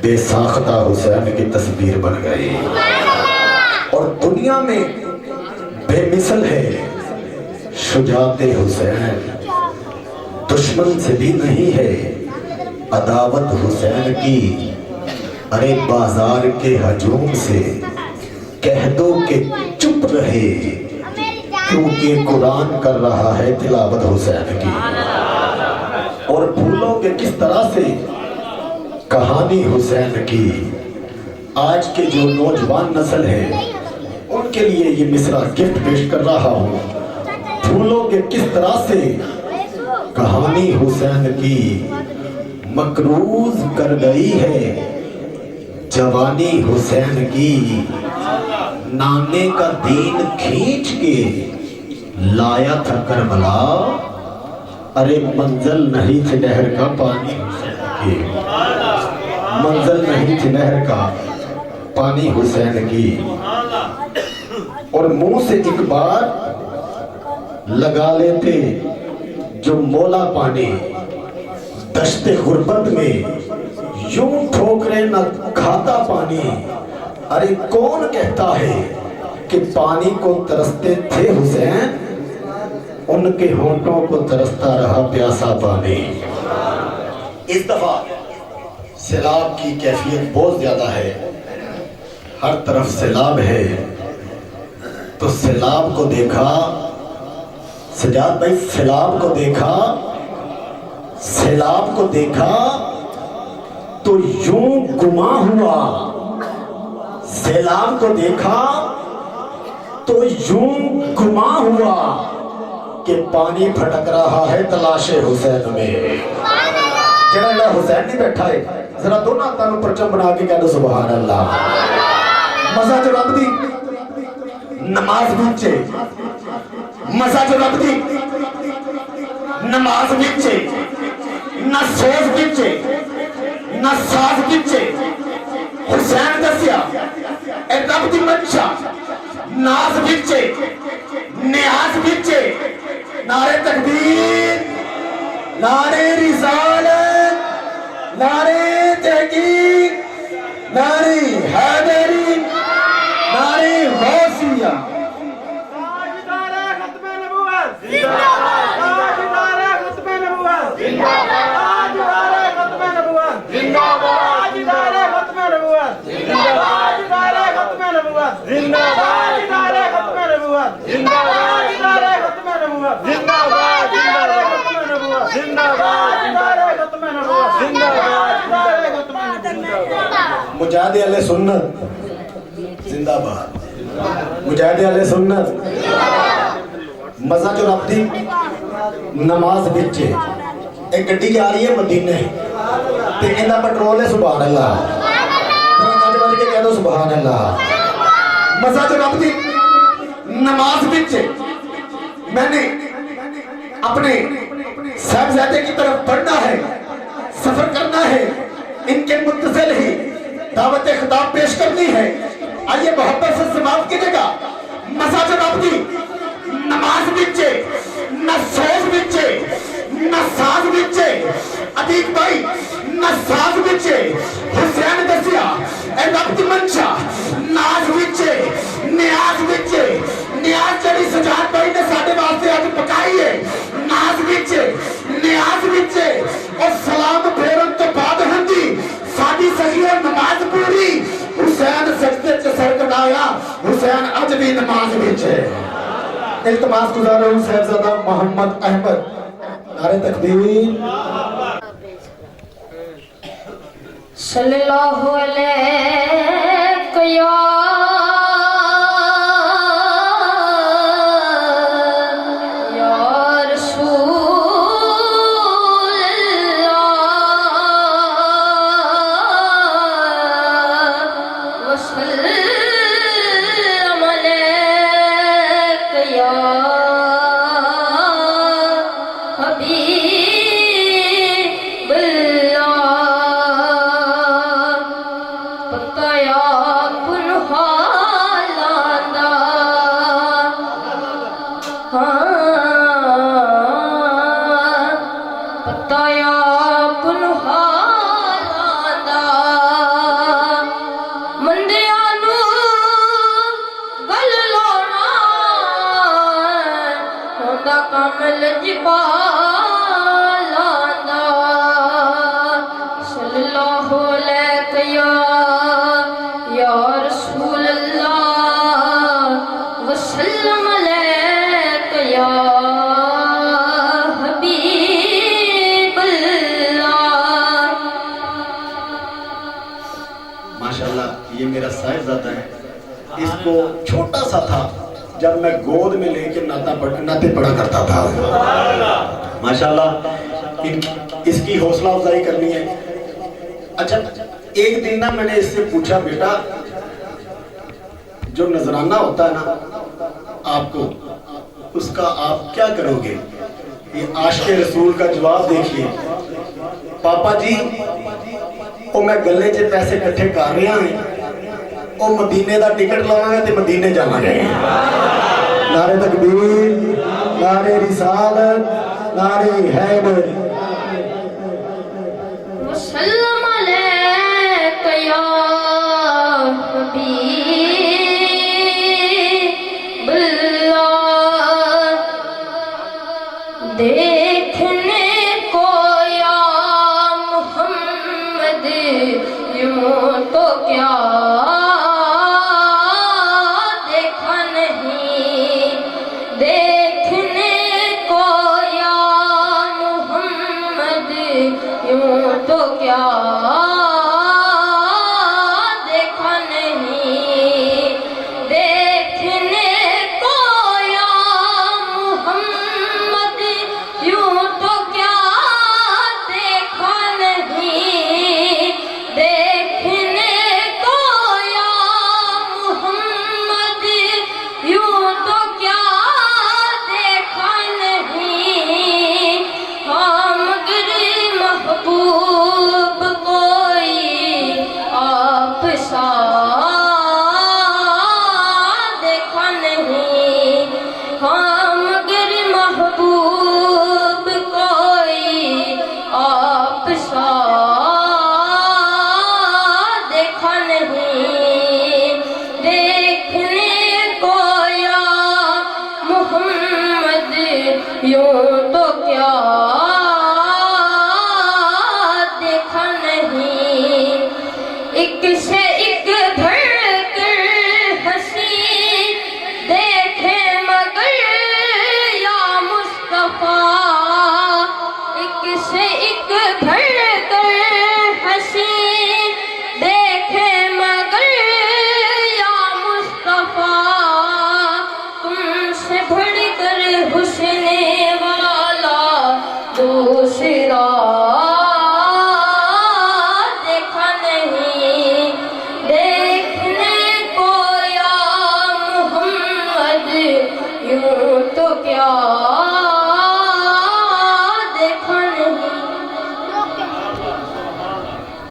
بے ساختہ حسین کی تصویر بن گئی. اور دنیا میں بے مثل ہے شجاعت حسین. دشمن سے بھی نہیں ہے عداوت حسین کی. ارے بازار کے ہجوم سے کہہ دو کہ چپ رہے کیونکہ قرآن کر رہا ہے تلاوت حسین کی. اور بھولو کہ کس طرح سے کہانی حسین کی. آج کے جو نوجوان نسل ہے ان کے لیے یہ مصرع گفٹ پیش کر رہا ہوں. بھولو کہ کس طرح سے کہانی حسین کی. مقروض کر گئی ہے جوانی حسین کی. نانے کا دین کھینچ کے لایا تھا کربلا. ارے منزل نہیں تھی نہر کا پانی حسین کی. منزل نہیں تھی نہر کا پانی حسین کی. اور منہ سے ایک بار لگا لیتے جو مولا پانی. دشت غربت میں یوں ٹھوکرے نہ کھاتا پانی. ارے کون کہتا ہے کہ پانی کو ترستے تھے حسین. ان उनके होंठों को तरसता रहा प्यासा पानी। इस दफा सैलाब की कैफियत बहुत ज्यादा है, हर तरफ सैलाब है। तो सैलाब को देखा सजाद भाई, सैलाब को देखा, सैलाब को देखा तो यूं गुमा हुआ। सैलाब को देखा तो यूं गुमा हुआ कि पानी फटक रहा है तलाशे हुसैन में। जरा हुसैन नहीं बैठा है, जरा दोनों हाथों में परचम बना के कह दो सुभान अल्लाह। मजा जो रब दी नमाज विच, मजा जो रब दी नमाज विच, ना सोच विच, ना साज विच। हुसैन दसिया ए रब दी मंशा नाज विच, न्याज विच। नारे तकबीर, नारे रिसालत, नारे तहकीक, नारे हैदरी, नारे गौसिया। ताजदारे खत्मे नबूवत जिंदाबाद, ताजदारे खत्मे नबूवत जिंदाबाद, ताजदारे खत्मे नबूवत जिंदाबाद, ताजदारे खत्मे नबूवत जिंदाबाद, ताजदारे खत्मे नबूवत जिंदाबाद, ताजदारे खत्मे नबूवत जिंदाबाद, ताजदारे खत्मे नबूवत जिंदाबाद, ताजदारे खत्मे नबूवत जिंदाबाद, ताजदारे खत्मे नबूवत जिंदाबाद, ताजदारे खत्मे नबूवत जिंदाबाद। मुजाहिद अहले सुन्नत जिंदाबाद, मुजाहिद अहले सुन्नत। मजा जो रब दी नमाज विच। एक गड्डी आ रही है मदीने ते इहदा पेट्रोल है सुभान अल्लाह। गज बज के कह दो सुभान अल्लाह। मजा जो रब दी नमाज विच। मैंने अपने साहबजादे की तरफ बढ़ना है, सफर करना है, इनके मुत्तसिल ही दावत खिताब पेश करनी है। आइए मोहब्बत से समाप्त कीजिएगा। मसा जनाब दी नमाज बिचे, न सोच बिचे, न साज बिचे। अतीक भाई न साज बिचे। हुसैन दसिया ए रब दी मंशा नाज बिचे, न्याज बिचे। न्याज जड़ी सजाद भाई ने साडे वास्ते आज पकाई है। नाज बिचे, न्याज बिचे। और सलाम फेरन तो बाद हंदी साडी सही है नमाज पूरी। हुसैन सजदे च सर कटाया, हुसैन अज भी नमाज विच है। इल्तिमास गुजारो साहबजादा मोहम्मद अहमद। नारे तकबीर। सल्लल्लाहु अलैहि या माशाल्लाह ये मेरा साहिबजादा है। इसको छोटा सा था जब मैं गोद में लेके नाते पढ़ा करता था। माशाल्लाह इसकी हौसला अफजाई करनी है। अच्छा एक दिन ना मैंने इससे पूछा, बेटा जो नजराना होता है ना आपको, उसका आप क्या करोगे? ये आशिक़ रसूल का जवाब देखिए। पापा जी ओ मैं गले च पैसे इकट्ठे कर रहा हूं, ओ मदीने का टिकट लवांगे ते मदीने जावांगे। नारे तकबीर, नारे रिसालत, नारे हैदर। वसल्लम अलैका या हबीबल्लाह। यूं तो क्या देखा नहीं, एक से एक भड़कर हंसी देखे मगर या मुस्तफा, एक से एक भड़कर हंसी देखे मगर या मुस्तफा, तुमसे बढ़कर हुस्न वाला दूसरा